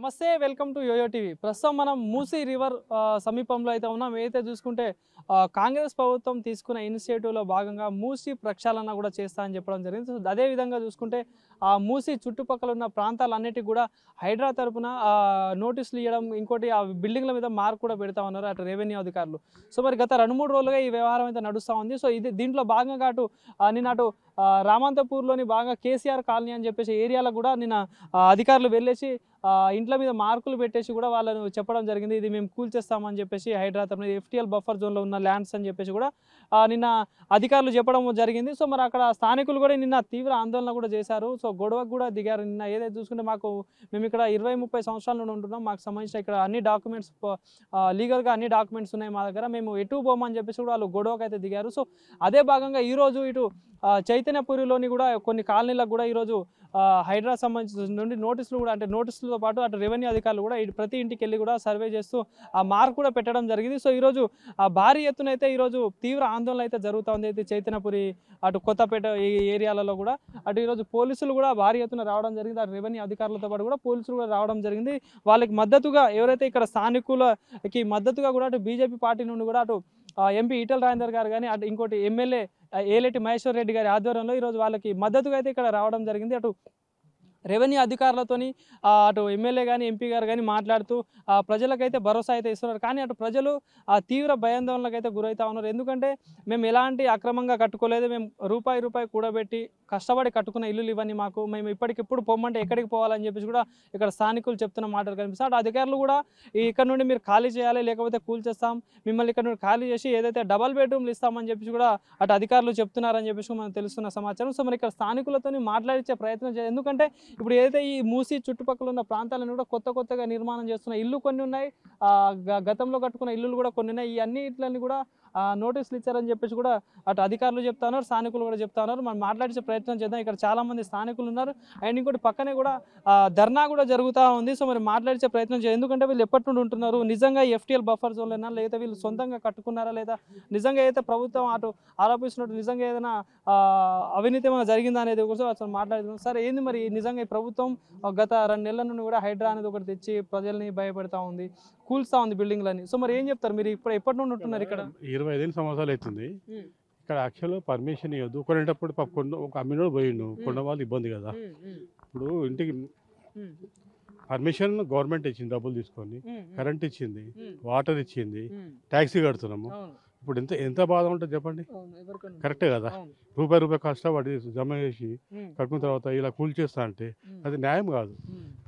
నమస్తే welcome to yo-yo TV. ప్రస్తుతం మనం మూసీ రివర్ సమీపంలో అయితే ఉన్నాం. ఏదైతే చూసుకుంటే కాంగ్రెస్ ప్రభుత్వం తీసుకున్న ఇనిషియేటివ్లో భాగంగా మూసీ ప్రక్షాళన కూడా చేస్తా అని చెప్పడం జరిగింది. సో అదేవిధంగా చూసుకుంటే మూసీ చుట్టుపక్కల ఉన్న ప్రాంతాలన్నిటికీ కూడా హైడ్రా తరపున నోటీసులు ఇవ్వడం, ఇంకోటి ఆ బిల్డింగ్ల మీద మార్క్ కూడా పెడతా ఉన్నారు అటు రెవెన్యూ అధికారులు. సో మరి గత 2-3 రోజులుగా ఈ వ్యవహారం అయితే నడుస్తూ ఉంది. సో దీంట్లో భాగంగా నిన్న రామంతపూర్లోని బాగా కేసీఆర్ కాలనీ అని చెప్పేసి ఏరియాలో కూడా నిన్న అధికారులు వెళ్ళేసి ఇంట్ల మీద మార్కులు పెట్టేసి కూడా వాళ్ళను చెప్పడం జరిగింది. ఇది మేము కూల్చేస్తామని చెప్పేసి హైడ్రా తరపున FTL బఫర్ జోన్లో ఉన్న ల్యాండ్స్ అని చెప్పేసి కూడా నిన్న అధికారులు చెప్పడం జరిగింది. సో మరి అక్కడ స్థానికులు కూడా నిన్న తీవ్ర ఆందోళన కూడా చేశారు. సో గొడవకు కూడా దిగారు. నిన్న ఏదైతే చూసుకుంటే మేము ఇక్కడ 20-30 సంవత్సరాల నుండి ఉంటున్నాం. మాకు సంబంధించిన ఇక్కడ అన్ని డాక్యుమెంట్స్ లీగల్గా అన్ని డాక్యుమెంట్స్ ఉన్నాయి మా దగ్గర, మేము ఎటు పోమని చెప్పేసి కూడా వాళ్ళు గొడవకు అయితే దిగారు. సో అదే భాగంగా ఈరోజు ఇటు చైతన్యపురిలోని కూడా కొన్ని కాలనీలకు కూడా ఈరోజు హైడ్రా సంబంధించిన నుండి నోటీసులు కూడా, అంటే నోటీసులతో పాటు అటు రెవెన్యూ అధికారులు కూడా ప్రతి ఇంటికి వెళ్ళి కూడా సర్వే చేస్తూ ఆ మార్క్ కూడా పెట్టడం జరిగింది. సో ఈరోజు భారీ ఎత్తున అయితే ఈరోజు తీవ్ర ఆందోళన అయితే జరుగుతూ ఉంది. అయితే చైతన్యపురి అటు కొత్తపేట ఈ ఏరియాలలో కూడా అటు ఈరోజు పోలీసులు కూడా భారీ ఎత్తున రావడం జరిగింది. అటు రెవెన్యూ అధికారులతో పాటు కూడా పోలీసులు కూడా రావడం జరిగింది. వాళ్ళకి మద్దతుగా ఎవరైతే ఇక్కడ స్థానికులకి మద్దతుగా కూడా అటు బీజేపీ పార్టీ నుండి కూడా అటు ఎంపీ ఈటెల రాజేందర్ గారు కానీ అటు ఇంకోటి ఎమ్మెల్యే ఏలేటి మహేశ్వర్ రెడ్డి గారి ఆధ్వర్యంలో ఈరోజు వాళ్ళకి మద్దతుగా అయితే ఇక్కడ రావడం జరిగింది. అటు రెవెన్యూ అధికారులతోని అటు ఎమ్మెల్యే కానీ ఎంపీ గారు కానీ మాట్లాడుతూ ప్రజలకైతే భరోసా అయితే ఇస్తున్నారు. కానీ అటు ప్రజలు తీవ్ర భయాందోళనకు అయితే గురవుతా ఉన్నారు. ఎందుకంటే మేము ఎలాంటి అక్రమంగా కట్టుకోలేదు, మేము రూపాయి కూడబెట్టి కష్టపడి కట్టుకున్న ఇల్లులు ఇవన్నీ మాకు, మేము ఇప్పటికిప్పుడు పొమ్మంటే ఎక్కడికి పోవాలని చెప్పేసి కూడా ఇక్కడ స్థానికులు చెప్తున్న మాటలు కనిపిస్తాయి. అటు అధికారులు కూడా ఇక్కడ నుండి మీరు ఖాళీ చేయాలి, లేకపోతే కూల్చేస్తాం, మిమ్మల్ని ఇక్కడ నుండి ఖాళీ చేసి ఏదైతే డబల్ బెడ్రూమ్లు ఇస్తామని చెప్పేసి కూడా అటు అధికారులు చెప్తున్నారని చెప్పేసి మనకు తెలుస్తున్న సమాచారం. సో మరి ఇక్కడ స్థానికులతో మాట్లాడించే ప్రయత్నం చేయాలి. ఎందుకంటే ఇప్పుడు ఏదైతే ఈ మూసీ చుట్టుపక్కల ఉన్న ప్రాంతాలను కూడా కొత్తగా నిర్మాణం చేస్తున్న ఇల్లు కొన్ని ఉన్నాయి, గతంలో కట్టుకున్న ఇల్లులు కూడా కొన్ని ఉన్నాయి. ఈ అన్నిట్లన్నీ కూడా నోటీసులు ఇచ్చారని చెప్పేసి కూడా అటు అధికారులు చెప్తా ఉన్నారు, స్థానికులు కూడా చెప్తా ఉన్నారు. మనం మాట్లాడించే ప్రయత్నం చేద్దాం. ఇక్కడ చాలా మంది స్థానికులు ఉన్నారు. అండ్ ఇంకోటి పక్కనే కూడా ధర్నా కూడా జరుగుతూ ఉంది. సో మరి మాట్లాడించే ప్రయత్నం చేయాలి. ఎందుకంటే వీళ్ళు ఎప్పటి నుండి ఉంటున్నారు, నిజంగా FTL బఫర్ జోన్లోనా, లేదా వీళ్ళు సొంతంగా కట్టుకున్నారా, లేదా నిజంగా అయితే ప్రభుత్వం అటు ఆరోపిస్తున్నట్టు నిజంగా ఏదైనా అవినీతి ఏమైనా జరిగిందా అనేది కూడా అసలు మాట్లాడుతున్నాం. సరే ఏంది మరి నిజంగా ఈ ప్రభుత్వం గత 2 నెలల నుండి కూడా హైడ్రా అనేది ఒకటి తెచ్చి ప్రజల్ని భయపెడతా ఉంది, కూల్స్తా ఉంది బిల్డింగ్లని. సో మరి ఏం చెప్తారు మీరు? ఇప్పుడు ఎప్పటి నుండి ఉంటున్నారు ఇక్కడ? 25 సంవత్సరాలు అవుతుంది. ఇక్కడ యాక్చువల్గా పర్మిషన్ ఇవ్వద్దు. కొనేటప్పుడు ఒక అమ్మినోడు పోయిండు, కొన్న వాళ్ళు ఇబ్బంది కదా. ఇప్పుడు ఇంటికి పర్మిషన్ గవర్నమెంట్ ఇచ్చింది, డబ్బులు తీసుకొని కరెంట్ ఇచ్చింది, వాటర్ ఇచ్చింది, ట్యాక్సీ కడుతున్నాము. ఇప్పుడు ఎంత బాధ ఉంటుంది చెప్పండి? కరెక్టే కదా. రూపాయి కష్టపడి జమ చేసి కట్టుకున్న తర్వాత ఇలా కూల్చేస్తా అంటే అది న్యాయం కాదు.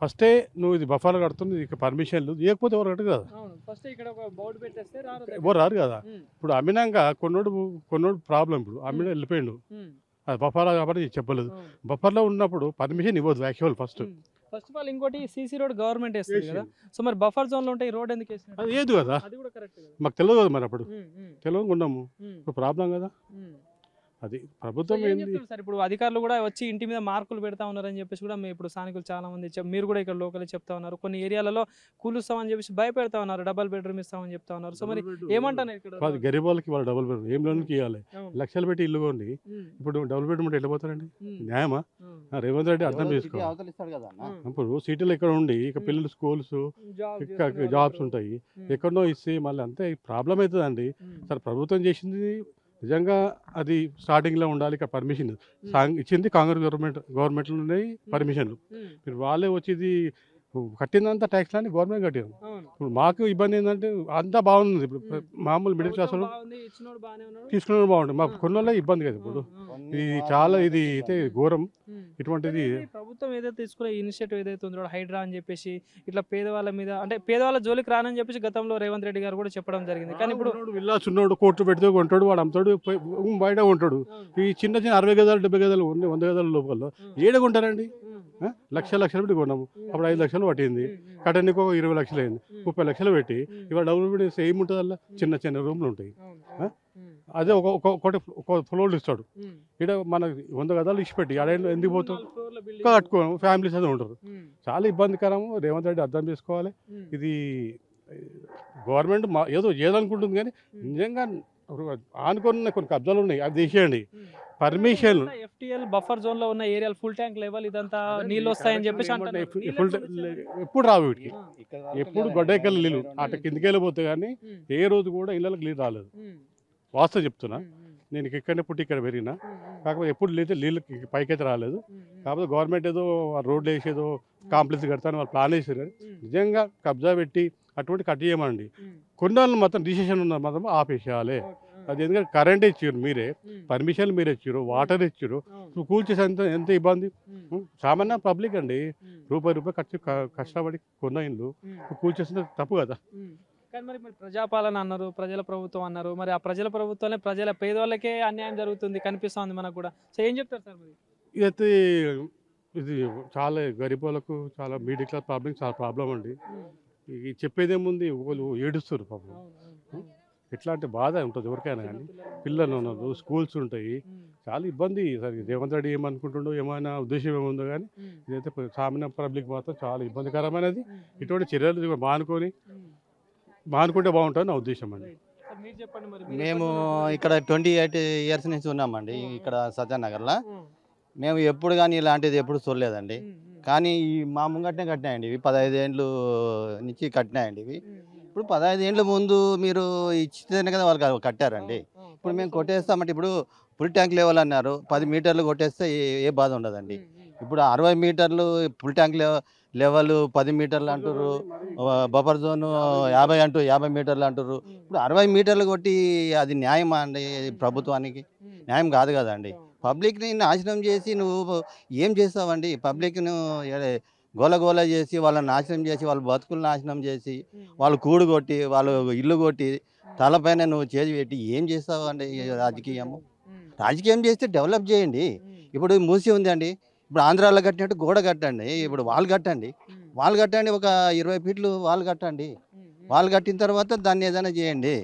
ఫస్టే నువ్వు ఇది బఫాలు కడుతుంది, ఇక పర్మిషన్లు లేకపోతే ఎవరు కట్టదు కదా, ఎవరు రారు కదా. ఇప్పుడు అమ్మినాక కొన్నోడు ప్రాబ్లం. ఇప్పుడు అమ్మిన వెళ్ళిపోయిండు, అది బఫాలా కాబట్టి చెప్పలేదు. బఫర్లో ఉన్నప్పుడు పర్మిషన్ ఇవ్వద్దు యాక్చువల్ ఫస్ట్ ఆఫ్ ఆల్. ఇంకోటి సీసీ రోడ్ గవర్నమెంట్ వేస్తుంది కదా. సో మరి బఫర్ జోన్ లో ఉంటే ఈ రోడ్ ఎందుకు వేసినారు? అది ఏదు కదా, మాకు తెలియదు కదా. మరి అప్పుడు తెలియదు ఉన్నాము, ఇప్పుడు ప్రాబ్లం కదా. అది ప్రభుత్వం ఏంది సార్? ఇప్పుడు అధికారులు కూడా వచ్చి ఇంటి మీద మార్కులు పెడతా ఉన్నారని చెప్పేసి కూడా ఇప్పుడు స్థానికులు చాలా మంది మీరు కూడా ఇక్కడ లోకల్ చెప్తా ఉన్నారు. కొన్ని ఏరియాలలో కూలుస్తామని చెప్పేసి భయపెడతా ఉన్నారు, డబల్ బెడ్రూమ్ ఇస్తామని చెప్తా ఉన్నారు. సో మరి ఏమంటారు ఇక్కడ? గరీబ్ వాళ్ళకి వాళ్ళు డబుల్ బెడ్రూమ్ ఏం లోన్కి ఇవ్వాలి, లక్షలు పెట్టి ఇల్లు కొండి ఇప్పుడు డబుల్ బెడ్రూమ్ అంటే వెళ్ళిపోతారండి? న్యాయమా? రేవంత్ రెడ్డి అర్థం చేసుకోవాలి. ఇప్పుడు సిటీలో ఇక్కడ ఉండి ఇక పిల్లలు స్కూల్స్ జాబ్స్ ఉంటాయి, ఎక్కడో ఇస్తే మళ్ళీ అంతే ప్రాబ్లం అవుతుందండి. సరే ప్రభుత్వం చేసింది నిజంగా అది స్టార్టింగ్లో ఉండాలి. ఇక్కడ పర్మిషన్ ఇచ్చింది కాంగ్రెస్ గవర్నమెంట్లో ఉన్నాయి పర్మిషన్లు. మీరు వాళ్ళే వచ్చేది కట్టిందంతా ట్యాక్స్ అని గవర్నమెంట్ కట్టారు. ఇప్పుడు మాకు ఇబ్బంది ఏంటంటే అంతా బాగుంది. ఇప్పుడు మామూలు మిడిల్ క్లాస్ వాళ్ళు తీసుకున్న బాగుంటుంది, మాకు కొన్న ఇబ్బంది కదా. ఇప్పుడు ఇది చాలా ఇది అయితే ఘోరం. ఇటువంటిది ప్రభుత్వం ఏదైతే తీసుకునే ఇనిషియేటివ్ ఏదైతే ఉందో హైడ్రా అని చెప్పేసి ఇట్లా పేదవాళ్ళ మీద, అంటే పేదవాళ్ళ జోలికి రానని చెప్పేసి గతంలో రేవంత్ రెడ్డి గారు కూడా చెప్పడం జరిగింది. కానీ ఇప్పుడు విల్లా చిన్నోడు కోట్లు పెడితే కొంటాడు, వాడు అమ్ముతాడు, బయట కొంటాడు. ఈ చిన్న 60 గజాలు 70 గజాలు 100 గజాల లోపల ఏడ కొంటారండి? లక్షలు పెట్టి కొన్నాము. అప్పుడు 5 లక్షలు పట్టింది, కట్టడానికి 20 లక్షలు అయింది, 30 లక్షలు పెట్టి ఇవాళ డబ్బులు పెట్టి ఏముంటుంది అలా? చిన్న రూమ్లు ఉంటాయి. అదే ఒక ఫ్లోర్ ఇస్తాడు. ఇక్కడ మన 100 గదాలు ఇచ్చిపెట్టి ఆడ ఎందుకు పోతాం? కట్టుకోము, ఫ్యామిలీస్ అయితే ఉంటారు. చాలా ఇబ్బందికరము. రేవంత్ రెడ్డి అర్థం చేసుకోవాలి. ఇది గవర్నమెంట్ ఏదో చేయాలనుకుంటుంది, కానీ నిజంగా ఆనుకున్న కొన్ని కబ్జాలు ఉన్నాయి, అది తీసేయండి. పర్మిషన్ ఎఫ్టీఎల్ బఫర్ జోన్ లో ఉన్న ఏరియాలు ఫుల్ ట్యాంక్ లెవెల్ ఇదంతా నీళ్ళు వస్తాయని చెప్పేసి ఎప్పుడు రావు వీటికి, ఎప్పుడు గొడ్డెక్కలు నీళ్ళు అటు కిందికి వెళ్ళిపోతే కానీ ఏ రోజు కూడా ఇళ్ళకి నీళ్ళు రాలేదు. వాస్తవం చెప్తున్నా, నేను ఇక్కడనే పుట్టి ఇక్కడ పెరిగినా, కాకపోతే ఎప్పుడు నీళ్ళు పైకైతే రాలేదు. కాకపోతే గవర్నమెంట్ ఏదో రోడ్లు వేసేదో కాంప్లెక్స్ కడతాను వాళ్ళు ప్లాన్ వేసారు, కానీ నిజంగా కబ్జా పెట్టి అటువంటి కట్టేయమండి. కొన్నాళ్ళు మొత్తం డిసిషన్ ఉన్న మాత్రం ఆపేసేయాలి. అది ఎందుకంటే కరెంట్ ఇచ్చారు మీరే, పర్మిషన్ మీరు ఇచ్చారు, వాటర్ ఇచ్చారు, కూల్చేసి ఎంత ఇబ్బంది. సామాన్య పబ్లిక్ అండి, రూపాయి కష్టపడి కొన్న ఇల్లు కూల్చేసిన తప్పు కదా. కానీ మరి ప్రజాపాలన అన్నారు, ప్రజల ప్రభుత్వం అన్నారు, మరి ఆ ప్రజల ప్రభుత్వంలో ప్రజల పేదవాళ్ళకే అన్యాయం జరుగుతుంది కనిపిస్తుంది మనకు కూడా. సో ఏం చెప్తారు సార్ మరి? ఇదైతే ఇది చాలా గరీబ్ వాళ్ళకు, చాలా మిడిల్ క్లాస్ పబ్లిక్ చాలా ప్రాబ్లం అండి. ఇది చెప్పేదేముంది, వాళ్ళు ఏడుస్తారు పాపం. ఎట్లాంటి బాధ ఉంటుంది ఎవరికైనా, కానీ పిల్లలు ఉన్నారు, స్కూల్స్ ఉంటాయి, చాలా ఇబ్బంది. సరే రేవంత్ రెడ్డి ఏమనుకుంటుండో, ఏమైనా ఉద్దేశం ఏముందో, కానీ ఇదైతే సామాన్య పబ్లిక్ మాత్రం చాలా ఇబ్బందికరమైనది. ఇటువంటి చర్యలు మానుకుంటే బాగుంటుంది నా ఉద్దేశం అండి. మేము ఇక్కడ 28 ఇయర్స్ నుంచి ఉన్నామండి ఇక్కడ సత్యానగర్లో. మేము ఎప్పుడు కానీ ఇలాంటిది ఎప్పుడు చూడలేదండి. కానీ ఈ మా ముంగట్నే కట్టినాయండి ఇవి, 15 ఏళ్ళు నుంచి కట్టినాయండి ఇవి. ఇప్పుడు 15 ఏళ్ళ ముందు మీరు ఇచ్చితేనే కదా వాళ్ళు కట్టారండి. ఇప్పుడు మేము కొట్టేస్తామంటే ఇప్పుడు ఫుల్ ట్యాంక్ లెవెల్ అన్నారు, 10 మీటర్లు కొట్టేస్తే ఏ బాధ ఉండదండి. ఇప్పుడు 60 మీటర్లు ఫుల్ ట్యాంక్ లెవెల్ 10 మీటర్లు అంటారు, బఫర్ జోన్ 50 మీటర్లు అంటారు. ఇప్పుడు 60 మీటర్లు కొట్టి అది న్యాయమా అండి? ప్రభుత్వానికి న్యాయం కాదు కదండి. పబ్లిక్ని నాశనం చేసి నువ్వు ఏం చేస్తావండి? పబ్లిక్ను గోల చేసి వాళ్ళని నాశనం చేసి, వాళ్ళ బతుకులు నాశనం చేసి, వాళ్ళు కూడు కొట్టి, వాళ్ళు ఇల్లు కొట్టి, తలపైన నువ్వు చేసి పెట్టి ఏం చేస్తావు అండి? రాజకీయం చేస్తే డెవలప్ చేయండి. ఇప్పుడు మూసి ఉంది అండి, ఇప్పుడు ఆంధ్రాలో కట్టినట్టు గోడ కట్టండి, ఇప్పుడు వాళ్ళు కట్టండి, ఒక 20 ఫీట్లు వాళ్ళు కట్టండి. వాళ్ళు కట్టిన తర్వాత దాన్ని ఏదైనా చేయండి.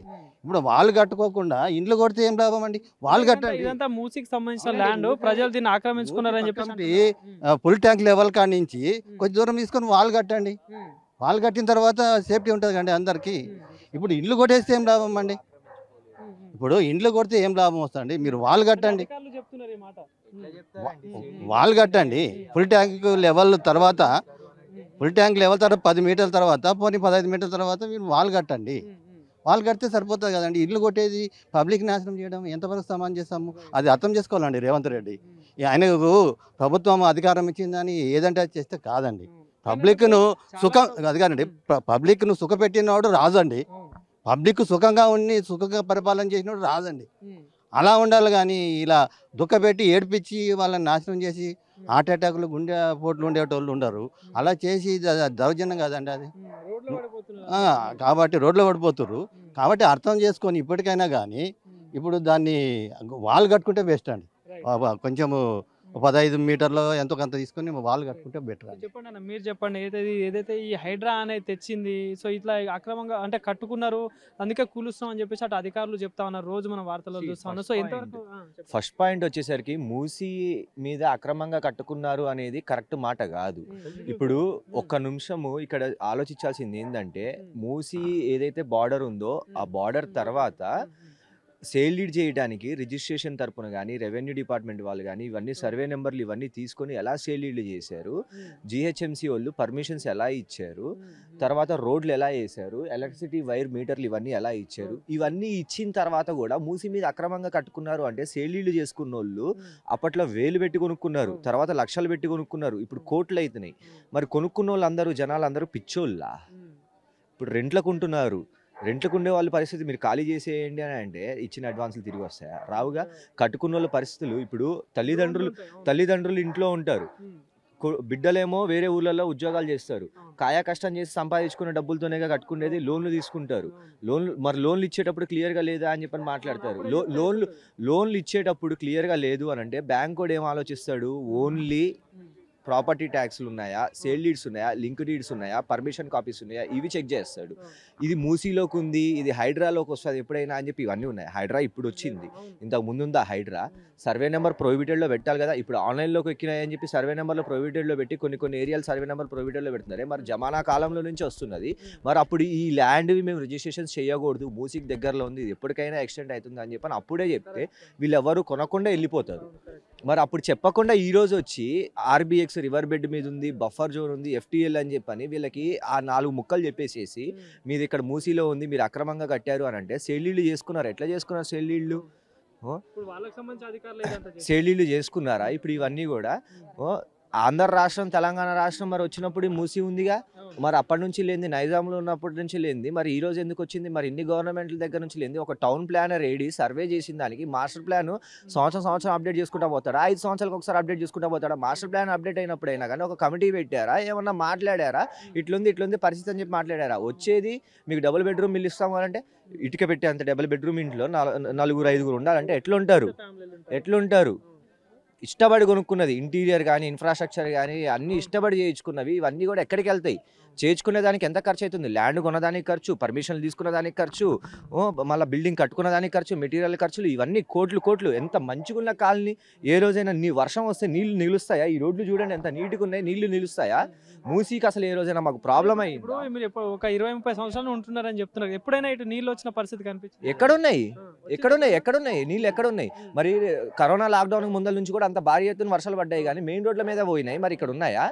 ఇప్పుడు వాళ్ళు కట్టుకోకుండా ఇండ్లు కొడితే ఏం లాభం అండి? వాళ్ళు కట్టండి. ఇదంతా మూసికి సంబంధించిన ల్యాండ్, ప్రజలు దీన్ని ఆక్రమించుకున్నారని చెప్పి ఫుల్ ట్యాంక్ లెవెల్ కాడి నుంచి కొంచెం దూరం తీసుకొని వాళ్ళు కట్టండి. వాళ్ళు కట్టిన తర్వాత సేఫ్టీ ఉంటుంది కండి అందరికీ. ఇప్పుడు ఇండ్లు కొట్టేస్తే ఏం లాభం అండి? ఇప్పుడు ఇండ్లు కొడితే ఏం లాభం వస్తుంది? మీరు వాళ్ళు కట్టండి, వాళ్ళు కట్టండి. ఫుల్ ట్యాంక్ లెవెల్ తర్వాత 10 మీటర్ల తర్వాత, పోనీ 15 మీటర్ల తర్వాత మీరు వాళ్ళు కట్టండి. వాళ్ళు కడితే సరిపోతుంది కదండి. ఇల్లు కొట్టేది పబ్లిక్ నాశనం చేయడం ఎంతవరకు సమానం చేస్తాము? అది అర్థం చేసుకోవాలండి రేవంత్ రెడ్డి. ఆయనకు ప్రభుత్వం అధికారం ఇచ్చిందని ఏదంటే అది చేస్తే కాదండి. పబ్లిక్ను సుఖం అది కాదండి, పబ్లిక్ను సుఖపెట్టినవాడు రాజండి. పబ్లిక్ సుఖంగా ఉండి సుఖంగా పరిపాలన చేసినవాడు రాజండి. అలా ఉండాలి. కానీ ఇలా దుఃఖపెట్టి ఏడిపించి వాళ్ళని నాశనం చేసి హార్ట్ అటాక్లు, గుండె పోట్లు ఉండేటోళ్ళు ఉండరు. అలా చేసి దౌర్జన్యం కాదండి అది. కాబట్టి రోడ్లో పడిపోతున్నారు. కాబట్టి అర్థం చేసుకొని ఇప్పటికైనా కానీ ఇప్పుడు దాన్ని వాళ్ళు కట్టుకుంటే బెస్ట్ అండి. కొంచెము 15 మీటర్లు ఎంతో కొంత తీసుకొని వాళ్ళు కట్టుకుంటే బెటర్. చెప్పండి అన్న, మీరు చెప్పండి. ఏదైతే ఈ హైడ్రా అనేది తెచ్చింది, సో ఇట్లా అక్రమంగా అంటే కట్టుకున్నారు, అందుకే కూలుస్తాం అని చెప్పేసి అటు అధికారులు చెప్తా ఉన్నారు, రోజు మనం వార్తల్లో చూస్తా ఉన్నాం. సో ఎంతవరకు? ఫస్ట్ పాయింట్ వచ్చేసరికి మూసీ మీద అక్రమంగా కట్టుకున్నారు అనేది కరెక్ట్ మాట కాదు. ఇప్పుడు ఒక్క నిమిషము ఇక్కడ ఆలోచించాల్సింది ఏంటంటే, మూసీ ఏదైతే బార్డర్ ఉందో ఆ బార్డర్ తర్వాత సేల్ డీడ్ చేయడానికి రిజిస్ట్రేషన్ తరపున కానీ, రెవెన్యూ డిపార్ట్మెంట్ వాళ్ళు కానీ ఇవన్నీ సర్వే నెంబర్లు ఇవన్నీ తీసుకొని ఎలా సేల్ డీడ్లు చేశారు, జిహెచ్ఎంసీ వాళ్ళు పర్మిషన్స్ ఎలా ఇచ్చారు, తర్వాత రోడ్లు ఎలా వేశారు, ఎలక్ట్రిసిటీ వైర్ మీటర్లు ఇవన్నీ ఎలా ఇచ్చారు, ఇవన్నీ ఇచ్చిన తర్వాత కూడా మూసీ మీద అక్రమంగా కట్టుకున్నారు అంటే సేల్ డీడ్లు చేసుకున్న వాళ్ళు అప్పట్లో వేలు పెట్టి కొనుక్కున్నారు, తర్వాత లక్షలు పెట్టి కొనుక్కున్నారు, ఇప్పుడు కోట్లు అవుతున్నాయి. మరి కొనుక్కున్న వాళ్ళందరూ జనాలందరూ పిచ్చోళ్ళ? ఇప్పుడు రెంట్లకు ఉంటున్నారు. రెంట్లకు ఉండే వాళ్ళ పరిస్థితి మీరు ఖాళీ చేసేయండి అని అంటే ఇచ్చిన అడ్వాన్సులు తిరిగి వస్తాయా? రావుగా. కట్టుకున్న వాళ్ళ పరిస్థితులు ఇప్పుడు తల్లిదండ్రులు ఇంట్లో ఉంటారు, బిడ్డలేమో వేరే ఊళ్ళల్లో ఉద్యోగాలు చేస్తారు, కాయా కష్టం చేసి సంపాదించుకున్న డబ్బులతోనే కట్టుకునేది. లోన్లు తీసుకుంటారు, లోన్లు ఇచ్చేటప్పుడు క్లియర్గా లేదా అని చెప్పని మాట్లాడతారు. లోన్లు ఇచ్చేటప్పుడు క్లియర్గా లేదు అని అంటే బ్యాంక్ కూడా ఏం ఆలోచిస్తాడు? ఓన్లీ ప్రాపర్టీ ట్యాక్స్లు ఉన్నాయా, సేల్ డీడ్స్ ఉన్నాయా, లింక్ డీడ్స్ ఉన్నాయా, పర్మిషన్ కాపీస్ ఉన్నాయా, ఇవి చెక్ చేస్తాడు. ఇది మూసీలోకి ఉంది, ఇది హైడ్రాలోకి వస్తుంది ఎప్పుడైనా అని చెప్పి ఇవన్నీ ఉన్నాయి. హైడ్రా ఇప్పుడు వచ్చింది, ఇంతకు ముందు ఉందా హైడ్రా? సర్వే నెంబర్ ప్రొహిబిటెడ్లో పెట్టాలి కదా. ఇప్పుడు ఆన్లైన్లోకి ఎక్కినాయని చెప్పి సర్వే నెంబర్లో ప్రొహిబిటెడ్లో పెట్టి కొన్ని ఏరియాలు సర్వే నెంబర్ ప్రొహిబిటెడ్లో పెడుతున్నారు. మరి జమానా కాలంలో నుంచి వస్తున్నది. మరి అప్పుడు ఈ ల్యాండ్ మేము రిజిస్ట్రేషన్స్ చేయకూడదు, మూసీకి దగ్గరలో ఉంది, ఇది ఎప్పటికైనా ఎక్స్టెండ్ అవుతుంది అని చెప్పని అప్పుడే చెప్తే వీళ్ళెవరు కొనకుండా వెళ్ళిపోతారు. మరి అప్పుడు చెప్పకుండా ఈరోజు వచ్చి ఆర్బిఎక్స్ రివర్ బెడ్ మీద ఉంది, బఫర్ జోన్ ఉంది, ఎఫ్టీఎల్ అని చెప్పని వీళ్ళకి ఆ 4 ముక్కలు చెప్పేసేసి మీది ఇక్కడ మూసీలో ఉంది, మీరు అక్రమంగా కట్టారు అని అంటే సేల్లీళ్ళు చేసుకున్నారు. ఎట్లా చేసుకున్నారు సేల్లీళ్ళు? సేల్లీళ్ళు చేసుకున్నారా? ఇప్పుడు ఇవన్నీ కూడా ఆంధ్ర రాష్ట్రం, తెలంగాణ రాష్ట్రం మరి వచ్చినప్పుడు మూసి ఉందిగా. మరి అప్పటి నుంచి లేనిది, నైజాంలో ఉన్నప్పటి నుంచి లేనిది, మరి ఈ రోజు ఎందుకు వచ్చింది? మరి ఇన్ని గవర్నమెంట్ల దగ్గర నుంచి లేనిది. ఒక టౌన్ ప్లానర్ ఏడి సర్వే చేసిన దానికి మాస్టర్ ప్లాన్ సంవత్సరం అప్డేట్ చేసుకుంటా పోతాడా? 5 సంవత్సరాలకు ఒకసారి అప్డేట్ చేసుకుంటా పోతాడా? మాస్టర్ ప్లాన్ అప్డేట్ అయినప్పుడైనా కానీ ఒక కమిటీ పెట్టారా? ఏమన్నా మాట్లాడారా? ఇట్లుంది పరిస్థితి అని చెప్పి మాట్లాడారా? వచ్చేది మీకు డబుల్ బెడ్రూమ్ ఇల్లు ఇస్తాము అంటే ఇటుక పెట్టే అంత డబుల్ బెడ్రూమ్ ఇంట్లో 4-5 ఉండాలంటే ఎట్లుంటారు? ఇష్టపడి కొనుక్కున్నది ఇంటీరియర్ కానీ, ఇన్ఫ్రాస్ట్రక్చర్ కానీ అన్నీ ఇష్టపడి చేయించుకున్నవి. ఇవన్నీ కూడా ఎక్కడికి వెళ్తాయి? చేయించుకునే దానికి ఎంత ఖర్చు అవుతుంది? ల్యాండ్ కొనదానికి ఖర్చు, పర్మిషన్లు తీసుకున్న దానికి ఖర్చు, మళ్ళీ బిల్డింగ్ కట్టుకున్న దానికి ఖర్చు, మెటీరియల్ ఖర్చులు, ఇవన్నీ కోట్లు. ఎంత మంచిగా ఉన్న కాలనీ, ఏ రోజైనా వర్షం వస్తే నీళ్లు నిలుస్తాయా? ఈ రోడ్లు చూడండి ఎంత నీట్గా ఉన్నాయి, నీళ్లు నిలుస్తాయా? మూసీకి అసలు ఏ రోజైనా మాకు ప్రాబ్లం అయ్యింది. మీరు ఒక 20-30 సంవత్సరాలు ఉంటున్నారని చెప్తున్నారు, ఎప్పుడైనా ఇటు నీళ్ళు వచ్చిన పరిస్థితి కనిపించింది? ఎక్కడున్నాయి నీళ్ళు? ఎక్కడున్నాయి? మరి కరోనా లాక్డౌన్ ముందల నుంచి కూడా అంత భారీ ఎత్తున వర్షాలు పడ్డాయి కానీ మెయిన్ రోడ్ల మీద పోయినాయి. మరి ఇక్కడ ఉన్నాయా?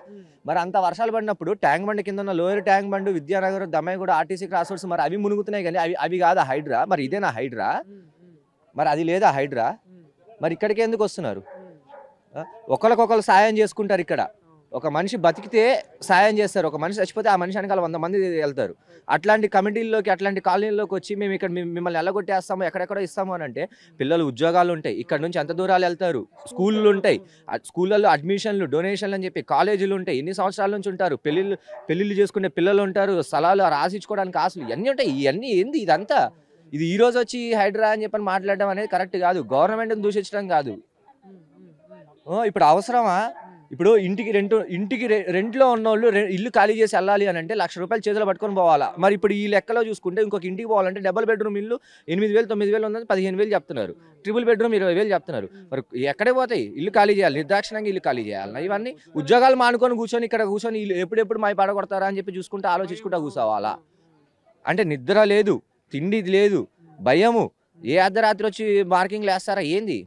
మరి అంత వర్షాలు పడినప్పుడు ట్యాంక్ బండ్ కింద ఉన్న lower tank bund, Vidyanagar, Dammaiguda, RTC cross roads మరి అవి మునుగుతున్నాయి కానీ అవి కాదా హైడ్రా? మరి ఇదేనా హైడ్రా? మరి అది లేదా హైడ్రా? మరి ఇక్కడికి ఎందుకు వస్తున్నారు? ఒకరికొకరు సాయం చేసుకుంటారు. ఇక్కడ ఒక మనిషి బతికితే సాయం చేస్తారు, ఒక మనిషి చచ్చిపోతే ఆ మనిషి వెనకాల 100 మంది వెళ్తారు. అట్లాంటి కమిటీల్లోకి, అట్లాంటి కాలనీల్లోకి వచ్చి మేము ఇక్కడ మిమ్మల్ని ఎల్లగొట్టేస్తాము, ఎక్కడెక్కడో ఇస్తాము అని అంటే పిల్లలు ఉద్యోగాలు ఉంటాయి, ఇక్కడ నుంచి ఎంత దూరాలు వెళ్తారు, స్కూళ్ళు ఉంటాయి, స్కూళ్ళల్లో అడ్మిషన్లు, డొనేషన్లు అని చెప్పి కాలేజీలు ఉంటాయి, ఎన్ని సంవత్సరాల నుంచి ఉంటారు, పెళ్ళిళ్ళు చేసుకునే పిల్లలు ఉంటారు, స్థలాలు రాసిచ్చుకోవడానికి ఆశలు ఇవన్నీ ఉంటాయి. ఇవన్నీ ఏంది ఇదంతా? ఇది ఈ రోజు వచ్చి హైడ్రా అని చెప్పని మాట్లాడడం అనేది కరెక్ట్ కాదు, గవర్నమెంట్ని దూషించడం కాదు. ఇప్పుడు అవసరమా? ఇప్పుడు ఇంటికి రెంట్లో ఉన్నోళ్ళు ఇల్లు ఖాళీ చేసి వెళ్ళాలి అని అంటే ₹1,00,000 చేతిలో పట్టుకొని పోవాలా. మరి ఇప్పుడు ఈ లెక్కలో చూసుకుంటే ఇంకొక ఇంటికి పోవాలంటే డబుల్ బెడ్రూమ్ ఇల్లు 8,000 9,000 ఉందని 15,000 చెప్తున్నారు, ట్రిపుల్ బెడ్రూమ్ 20,000 చెప్తున్నారు. మరి ఎక్కడే పోతాయి? ఇల్లు ఖాళీ చేయాలి, నిర్దాక్షిణంగా ఇల్లు ఖాళీ చేయాలి. ఇవన్నీ ఉద్యోగాలు మానుకొని కూర్చొని ఇక్కడ కూర్చొని ఎప్పుడెప్పుడు మా పడగొడతారా అని చెప్పి చూసుకుంటూ ఆలోచించుకుంటూ కూర్చోవాలా? అంటే నిద్ర లేదు, తిండి లేదు, భయము, ఏ అర్ధరాత్రి వచ్చి మార్కింగ్లు వేస్తారా ఏంది?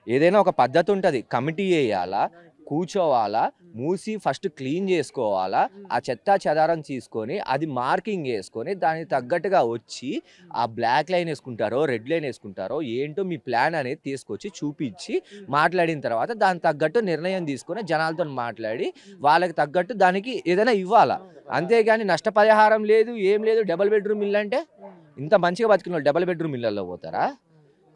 ఏదైనా ఒక పద్ధతి ఉంటుంది, కమిటీ వేయాలా, కూర్చోవాలా, మూసి ఫస్ట్ క్లీన్ చేసుకోవాలా, ఆ చెత్త చెదారం తీసుకొని అది మార్కింగ్ వేసుకొని దానికి తగ్గట్టుగా వచ్చి ఆ బ్లాక్ లైన్ వేసుకుంటారో రెడ్ లైన్ వేసుకుంటారో ఏంటో మీ ప్లాన్ అనేది తీసుకొచ్చి చూపించి మాట్లాడిన తర్వాత దానికి తగ్గట్టు నిర్ణయం తీసుకొని జనాలతో మాట్లాడి వాళ్ళకి తగ్గట్టు దానికి ఏదైనా ఇవ్వాలా. అంతేగాని నష్టపరిహారం లేదు, ఏం లేదు. డబుల్ బెడ్రూమ్ ఇల్లు అంటే ఇంత మంచిగా బతికిన వాళ్ళు డబుల్ బెడ్రూమ్ ఇళ్ళల్లో పోతారా?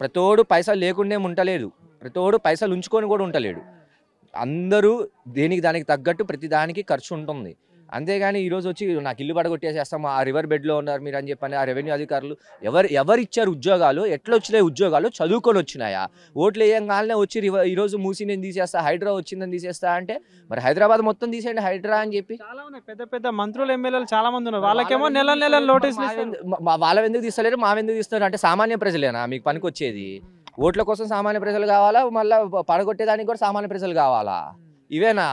ప్రతోడు పైసలు లేకుండా ఉండలేదు, ప్రతోడు పైసలు ఉంచుకొని కూడా ఉండలేడు. అందరూ దానికి తగ్గట్టు ప్రతి దానికి ఖర్చు ఉంటుంది. అంతేగాని ఈరోజు వచ్చి నాకు ఇల్లు పడగొట్టేసేస్తాము, ఆ రివర్ బెడ్లో ఉన్నారు మీరు అని చెప్పని ఆ రెవెన్యూ అధికారులు ఎవరు ఇచ్చారు ఉద్యోగాలు? ఎట్లా వచ్చినాయి ఉద్యోగాలు? చదువుకొని వచ్చినాయా? ఓట్లు వేయంగానే వచ్చి ఈరోజు మూసి నేను తీసేస్తా, హైడ్రా వచ్చిందని తీసేస్తా అంటే మరి హైదరాబాద్ మొత్తం తీసేయండి హైడ్రా అని చెప్పి. చాలా ఉన్నాయి, పెద్ద పెద్ద మంత్రులు, ఎమ్మెల్యేలు చాలా మంది ఉన్నారు, వాళ్ళకేమో నెల నోటీసులు వాళ్ళ ఎందుకు తీస్తలేరు, ఎందుకు తీస్తారు అంటే సామాన్య ప్రజలేనా మీకు పనికొచ్చేది? ఓట్ల కోసం సామాన్య ప్రజలు కావాలా, మళ్ళీ పడగొట్టేదానికి కూడా సామాన్య ప్రజలు కావాలా? ఇవేనా?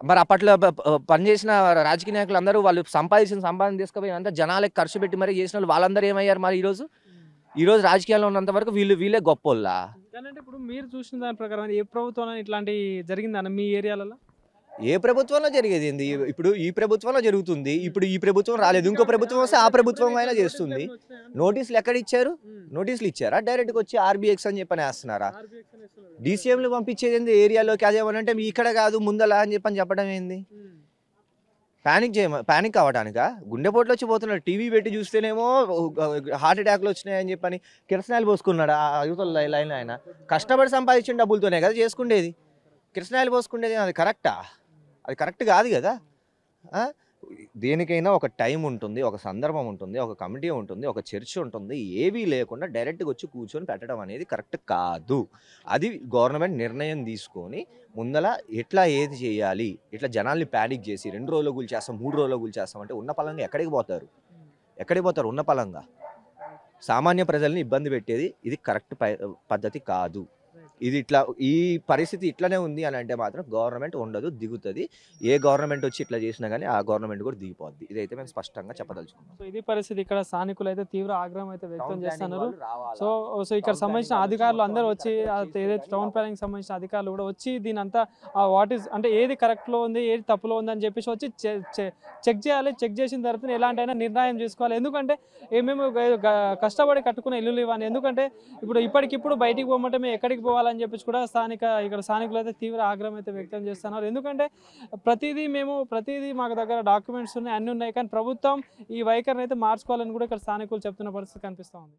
మరి అప్పట్లో పనిచేసిన రాజకీయ నాయకులు అందరూ వాళ్ళు సంపాదన తీసుకుపోయి అంతా జనాలకు ఖర్చు పెట్టి మరీ చేసిన వాళ్ళందరూ ఏమయ్యారు? మరి ఈరోజు రాజకీయాల్లో ఉన్నంత వరకు వీళ్ళే గొప్పోళ్ళా? అంటే ఇప్పుడు మీరు చూసిన దాని ప్రకారం ఏ ప్రభుత్వం ఇట్లాంటి జరిగిందన్న మీ ఏరియాలలో? ఏ ప్రభుత్వంలో జరిగేది ఏంది? ఇప్పుడు ఈ ప్రభుత్వంలో జరుగుతుంది, ఇప్పుడు ఈ ప్రభుత్వం రాలేదు, ఇంకో ప్రభుత్వం వస్తే ఆ ప్రభుత్వం అయినా చేస్తుంది. నోటీసులు ఎక్కడ ఇచ్చారు? నోటీసులు ఇచ్చారా? డైరెక్ట్గా వచ్చి ఆర్బిఎక్స్ అని చెప్పని వేస్తున్నారా? డీసీఎంలు పంపించేది ఏంది ఏరియాలోకి? అదేమనంటే ఇక్కడ కాదు ముందలా అని చెప్పడం ఏంది? పానిక్ అవ్వడానికా? గుండెపోట్లు వచ్చి పోతున్నాడు. టీవీ పెట్టి చూస్తేనేమో హార్ట్ అటాక్లు వచ్చినాయని చెప్పని కిరసనాయలు పోసుకున్నాడు ఆ యువతల లైన్. ఆయన కష్టపడి సంపాదించిన డబ్బులతోనే కదా చేసుకునేది. కిరసనాయలు పోసుకునేది అది కరెక్టా? అది కరెక్ట్ కాదు కదా. దేనికైనా ఒక టైం ఉంటుంది, ఒక సందర్భం ఉంటుంది, ఒక కమిటీ ఉంటుంది, ఒక చర్చ్ ఉంటుంది. ఏవీ లేకుండా డైరెక్ట్గా వచ్చి కూర్చొని పెట్టడం అనేది కరెక్ట్ కాదు. అది గవర్నమెంట్ నిర్ణయం తీసుకొని ముందల ఎట్లా ఏది చేయాలి, ఇట్లా జనాల్ని ప్యానిక్ చేసి 2 రోజుల్లో కూల్చేస్తాం 3 రోజుల్లో కూల్చేస్తాం అంటే ఉన్న పలంగా ఎక్కడికి పోతారు ఉన్న పలంగా? సామాన్య ప్రజల్ని ఇబ్బంది పెట్టేది ఇది కరెక్ట్ పద్ధతి కాదు. ఇది ఈ పరిస్థితి ఇట్లానే ఉంది అని అంటే మాత్రం గవర్నమెంట్ ఉండదు, దిగుతుంది. ఏ గవర్నమెంట్ వచ్చి ఇట్లా చేసినా కానీ ఆ గవర్నమెంట్ కూడా దిగిపోద్ది. ఇదైతే మేము స్పష్టంగా చెప్పదలుచుకున్నాం. సో ఇది పరిస్థితి. ఇక్కడ స్థానికులు అయితే తీవ్ర ఆగ్రహం అయితే వ్యక్తం చేస్తున్నారు. సో ఇక్కడ సంబంధించిన అధికారులు అందరూ వచ్చి ఏదైతే టౌన్ ప్లానింగ్ సంబంధించిన అధికారులు కూడా వచ్చి దీని అంతా వాట్ ఈస్ అంటే ఏది కరెక్ట్లో ఉంది ఏది తప్పులో ఉంది అని చెప్పేసి వచ్చి చెక్ చేయాలి. చెక్ చేసిన తర్వాత ఎలాంటైనా నిర్ణయం చేసుకోవాలి. ఎందుకంటే మేము కష్టపడి కట్టుకున్న ఇల్లులు ఇవ్వాలి. ఎందుకంటే ఇప్పుడు ఇప్పటికిప్పుడు బయటికి పోమంటే మేము ఎక్కడికి పోవాలని చెప్పేసి కూడా ఇక్కడ స్థానికులు అయితే తీవ్ర ఆగ్రహం అయితే వ్యక్తం చేస్తున్నారు. ఎందుకంటే ప్రతిదీ మాకు దగ్గర డాక్యుమెంట్స్ ఉన్నాయి, అన్ని ఉన్నాయి, కానీ ప్రభుత్వం ఈ వైఖరిని అయితే మార్చుకోవాలని కూడా ఇక్కడ స్థానికులు చెప్తున్న పరిస్థితి కనిపిస్తూ ఉంది.